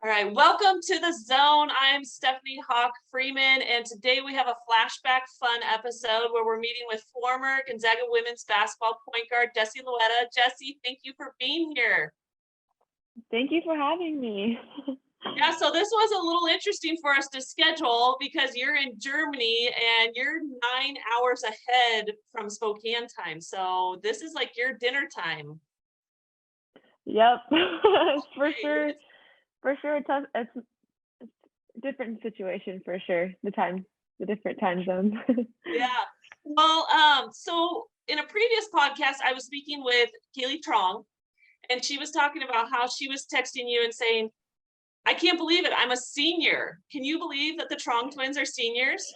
All right, welcome to the zone. I'm Stephanie Hawk Freeman, and today we have a flashback fun episode where we're meeting with former Gonzaga women's basketball point guard Jessie Loera. Jessie, thank you for being here. Thank you for having me. Yeah, so this was a little interesting for us to schedule because you're in Germany and you're 9 hours ahead from Spokane time. So this is like your dinner time. Yep, for sure. For sure, it's a different situation for sure. The different time zones. Yeah. Well, so in a previous podcast, I was speaking with Kaylee Trong, and she was talking about how she was texting you and saying, I can't believe it. I'm a senior. Can you believe that the Trong twins are seniors?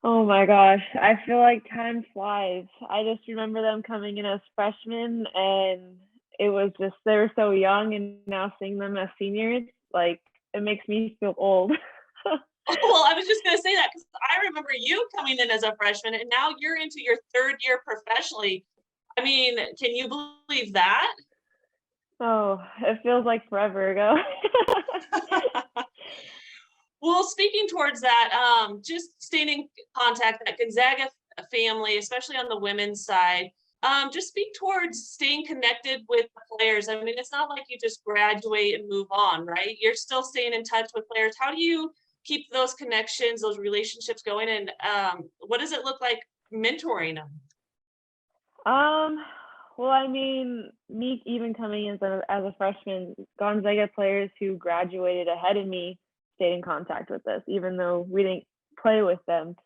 Oh my gosh, I feel like time flies. I just remember them coming in as freshmen, and it was just they were so young, and now seeing them as seniors, like it makes me feel old. Oh, well, I was just going to say that because I remember you coming in as a freshman and now you're into your third year professionally. I mean, can you believe that? Oh, it feels like forever ago. Well, speaking towards that, just staying in contact, that Gonzaga family, especially on the women's side, just speak towards staying connected with the players. I mean, it's not like you just graduate and move on, right? You're still staying in touch with players. How do you keep those connections, those relationships going? And what does it look like mentoring them? Well, I mean, me even coming in as a freshman, Gonzaga players who graduated ahead of me stayed in contact with us, even though we didn't play with them.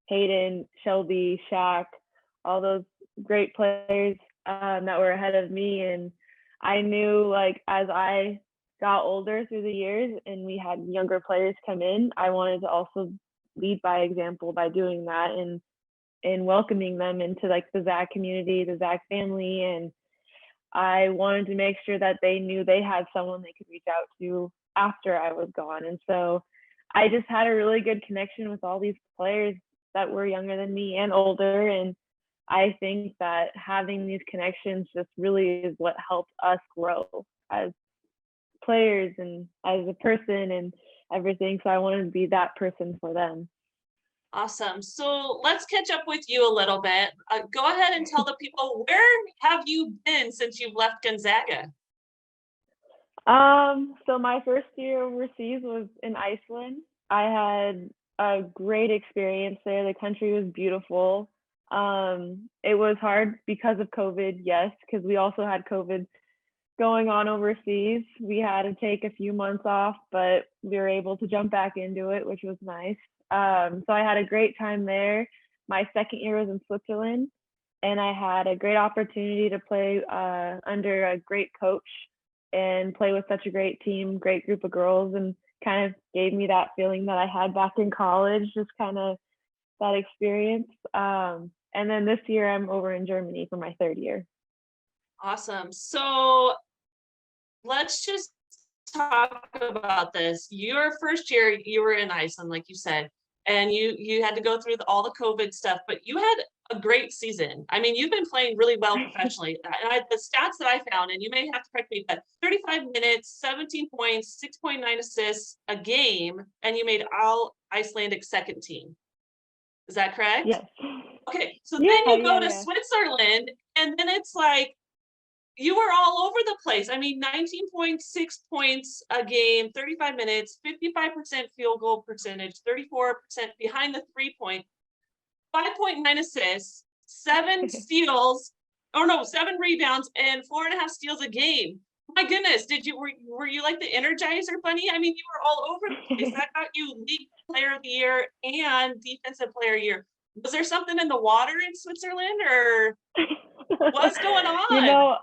Hayden, Shelby, Shaq, all those great players that were ahead of me. And I knew, like, as I got older through the years and we had younger players come in, I wanted to also lead by example by doing that and welcoming them into like the Zag community, the Zag family. And I wanted to make sure that they knew they had someone they could reach out to after I was gone. And so I just had a really good connection with all these players that were younger than me and older. And I think that having these connections just really is what helped us grow as players and as a person and everything. So I wanted to be that person for them. Awesome. So let's catch up with you a little bit. Go ahead and tell the people, where have you been since you've left Gonzaga? So my first year overseas was in Iceland. I had a great experience there. The country was beautiful. It was hard because of COVID, yes, because we also had COVID going on overseas. We had to take a few months off, but we were able to jump back into it, which was nice. So I had a great time there. My second year was in Switzerland, and I had a great opportunity to play under a great coach and play with such a great team, great group of girls, and kind of gave me that feeling that I had back in college, just kind of that experience. And then this year I'm over in Germany for my third year. Awesome. So let's just talk about this. Your first year, you were in Iceland, like you said, and you had to go through all the COVID stuff, but you had a great season. I mean, you've been playing really well professionally. And the stats that I found, and you may have to correct me, but 35 minutes, 17 points, 6.9 assists a game, and you made all Icelandic second team. Is that correct? Yes. Okay, so then you go to Yeah. Switzerland, and then it's like you were all over the place. I mean, 19.6 points a game, 35 minutes, 55% field goal percentage, 34% behind the 3 point, 5.9 assists, 7 steals, 7 rebounds, and 4.5 steals a game. My goodness, were you like the Energizer Bunny? I mean, you were all over the place. That got you League Player of the Year and Defensive Player of the Year. Was there something in the water in Switzerland, or what's going on?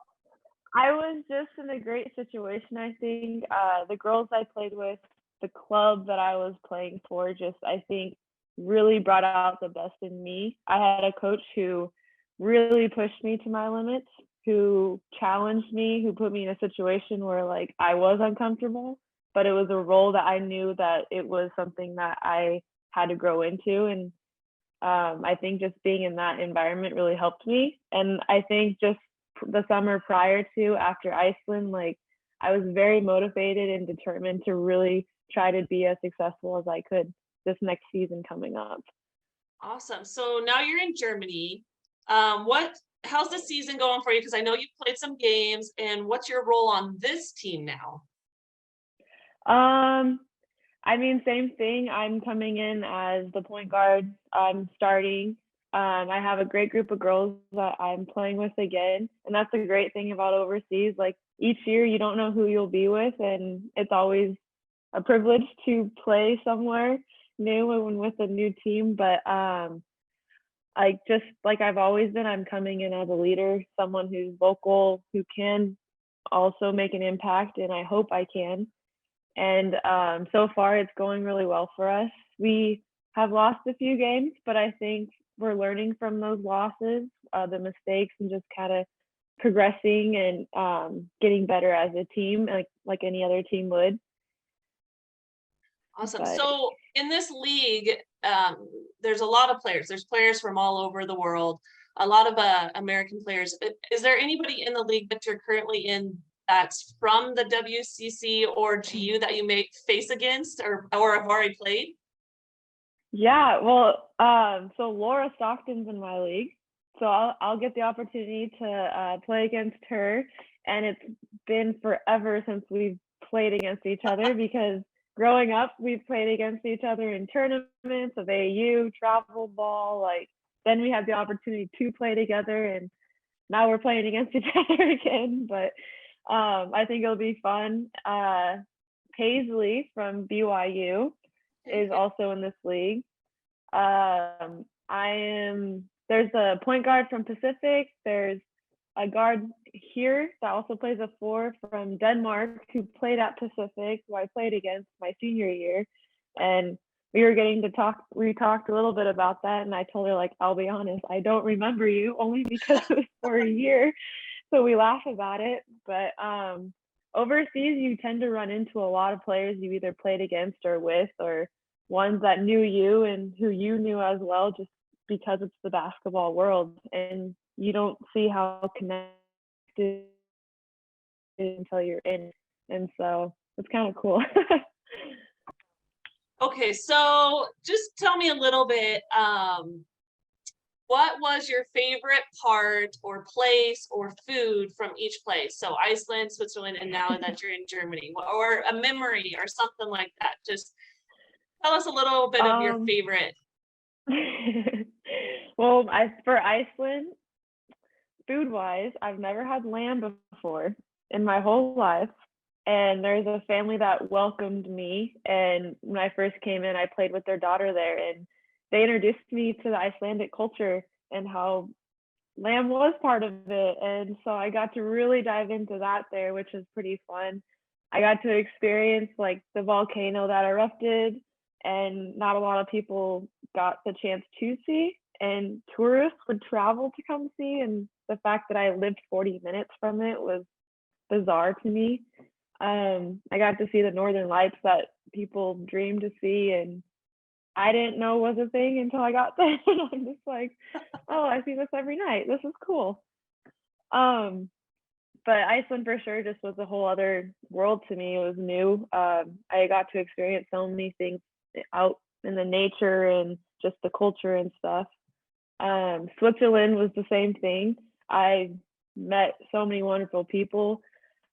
I was just in a great situation, I think. The girls I played with, the club that I was playing for, just I think really brought out the best in me. I had a coach who really pushed me to my limits, who challenged me, who put me in a situation where like I was uncomfortable, but it was a role that I knew that it was something that I had to grow into. And I think just being in that environment really helped me. And I think just the summer prior to after Iceland, like I was very motivated and determined to really try to be as successful as I could this next season coming up. Awesome. So now you're in Germany. How's the season going for you? Because I know you've played some games, and what's your role on this team now? Um, I mean, same thing. I'm coming in as the point guard. I'm starting. I have a great group of girls that I'm playing with again, and that's the great thing about overseas. Like each year, you don't know who you'll be with, and it's always a privilege to play somewhere new and with a new team. But like just like I've always been, I'm coming in as a leader, someone who's vocal, who can also make an impact, and I hope I can. And so far, it's going really well for us. We have lost a few games, but I think we're learning from those losses, the mistakes, and just kind of progressing and getting better as a team, like any other team would. Awesome. But So in this league, there's a lot of players. There's players from all over the world, a lot of American players. Is there anybody in the league that you're currently in that's from the WCC or GU that you may face against or have already played? yeah, well, so Laura Stockton's in my league, so I'll get the opportunity to play against her, and it's been forever since we've played against each other because growing up we've played against each other in tournaments of AU, travel ball, like then we had the opportunity to play together, and now we're playing against each other again. But I think it'll be fun. Paisley from BYU is also in this league. There's a point guard from Pacific. There's a guard here that also plays a 4 from Denmark who played at Pacific, who I played against my senior year. And we were getting to talk, we talked a little bit about that. And I told her, like, I'll be honest, I don't remember you only because it was for a year. So we laugh about it. But overseas, you tend to run into a lot of players you either played against or with, or ones that knew you and who you knew as well, just because it's the basketball world and you don't see how connected until you're in. And so it's kind of cool. Okay, so just tell me a little bit. What was your favorite part or place or food from each place? So Iceland, Switzerland, and now that you're in Germany, or a memory or something like that. Just tell us a little bit of your favorite. Well, for Iceland, food wise, I've never had lamb before in my whole life. And there's a family that welcomed me. And when I first came in, I played with their daughter there. And they introduced me to the Icelandic culture and how lamb was part of it. And so I got to really dive into that there, which was pretty fun. I got to experience like the volcano that erupted, and not a lot of people got the chance to see. And tourists would travel to come see. And the fact that I lived 40 minutes from it was bizarre to me. I got to see the northern lights that people dream to see, and I didn't know was a thing until I got there. And I'm just like, oh, I see this every night. This is cool. But Iceland for sure just was a whole other world to me. It was new. I got to experience so many things out in the nature and just the culture and stuff. Switzerland was the same thing. I met so many wonderful people.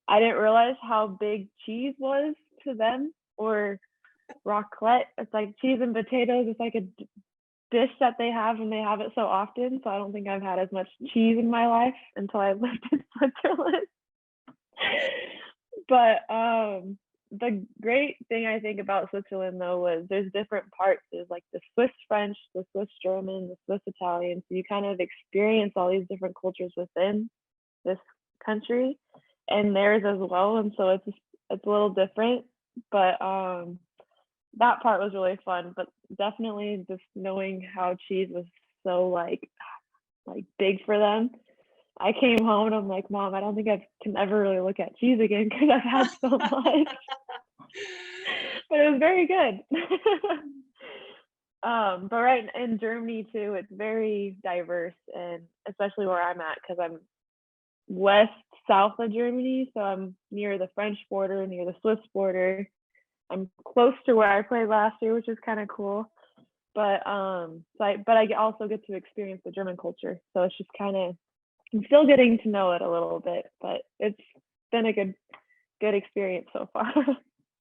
I didn't realize how big cheese was to them, or raclette. It's like cheese and potatoes. It's like a dish that they have, and they have it so often. So I don't think I've had as much cheese in my life until I lived in Switzerland. But the great thing I think about Switzerland though was there's different parts. There's like the Swiss French, the Swiss German, the Swiss Italian. So you kind of experience all these different cultures within this country and theirs as well. And so it's a little different, but that part was really fun. But definitely just knowing how cheese was so like big for them. I came home and I'm like, Mom, I don't think I can ever really look at cheese again because I've had so much. But it was very good. But right in Germany too, it's very diverse, and especially where I'm at, because I'm west south of Germany, so I'm near the French border, near the Swiss border. I'm close to where I played last year, which is kind of cool. But I also get to experience the German culture, so it's just kind of, I'm still getting to know it a little bit, but it's been a good experience so far.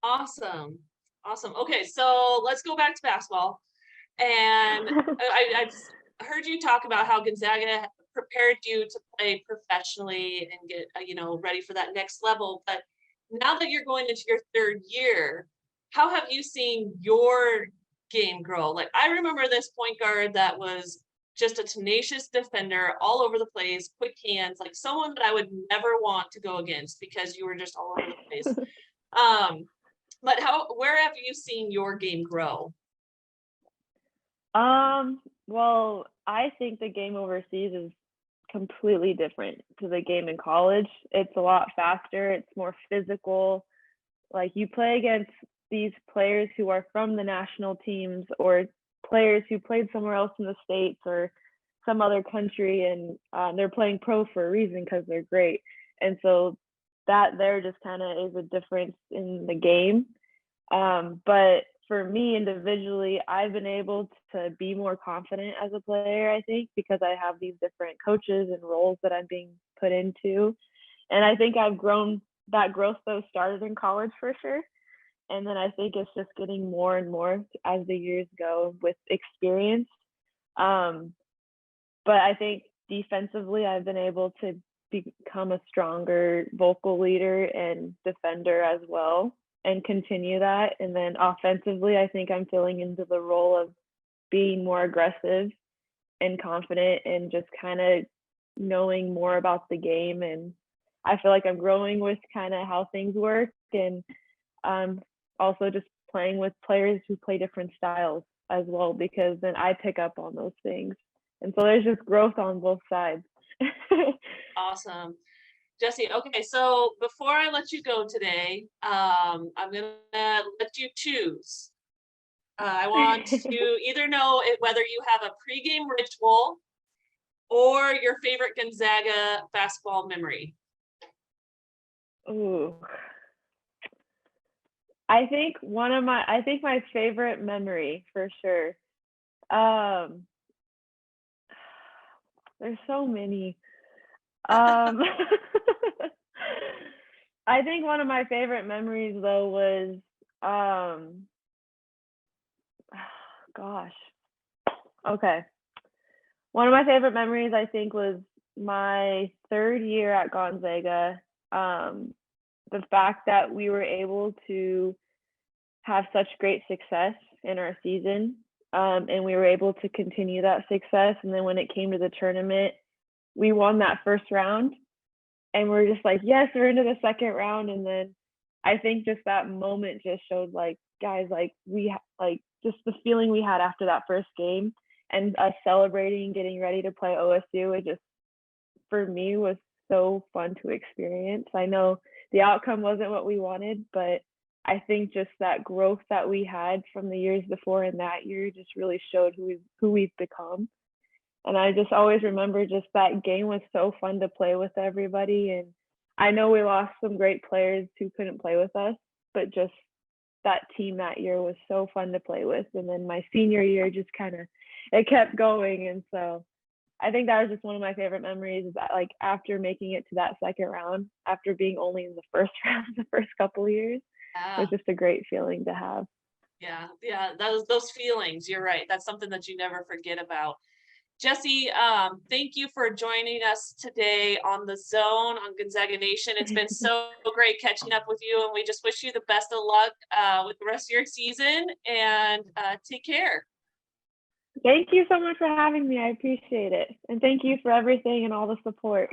Awesome. Awesome. Okay, so let's go back to basketball. And I've heard you talk about how Gonzaga prepared you to play professionally and get, ready for that next level. But now that you're going into your third year, how have you seen your game grow? Like, I remember this point guard that was just a tenacious defender all over the place, quick hands, like someone that I would never want to go against because you were just all over the place. But where have you seen your game grow? Well, I think the game overseas is completely different to the game in college. It's a lot faster, it's more physical. Like, you play against these players who are from the national teams or players who played somewhere else in the States or some other country, and they're playing pro for a reason because they're great. And so that there just kind of is a difference in the game. But for me individually, I've been able to be more confident as a player, I think, because I have these different coaches and roles that I'm being put into. And I think I've grown, that growth though started in college for sure. And then I think it's just getting more and more as the years go with experience. But I think defensively, I've been able to become a stronger vocal leader and defender as well, and continue that. And then offensively, I think I'm filling into the role of being more aggressive and confident and just kind of knowing more about the game. And I feel like I'm growing with kind of how things work, and also just playing with players who play different styles as well, because then I pick up on those things. And so there's just growth on both sides. Awesome. Jessie, okay, so before I let you go today, I'm gonna let you choose. I want to either know whether you have a pregame ritual or your favorite Gonzaga basketball memory. Ooh. I think my favorite memory for sure. There's so many. I think one of my favorite memories though was gosh. Okay. One of my favorite memories I think was my third year at Gonzaga. The fact that we were able to have such great success in our season, and we were able to continue that success. And then when it came to the tournament, we won that first round, and we're just like, yes, we're into the second round. And then I think just that moment just showed, like, guys, like, like just the feeling we had after that first game and us celebrating, getting ready to play OSU. It just, for me, was so fun to experience. I know the outcome wasn't what we wanted, but I think just that growth that we had from the years before and that year just really showed who we've become. And I just always remember just that game was so fun to play with everybody. And I know we lost some great players who couldn't play with us, but just that team that year was so fun to play with. And then my senior year just kind of, it kept going. And so I think that was just one of my favorite memories, is that, like, after making it to that second round, after being only in the first round the first couple of years, it was just a great feeling to have. Yeah, those feelings, you're right. That's something that you never forget about. Jessie, thank you for joining us today on The Zone on Gonzaga Nation. It's been so great catching up with you, and we just wish you the best of luck with the rest of your season, and take care. Thank you so much for having me. I appreciate it. And thank you for everything and all the support.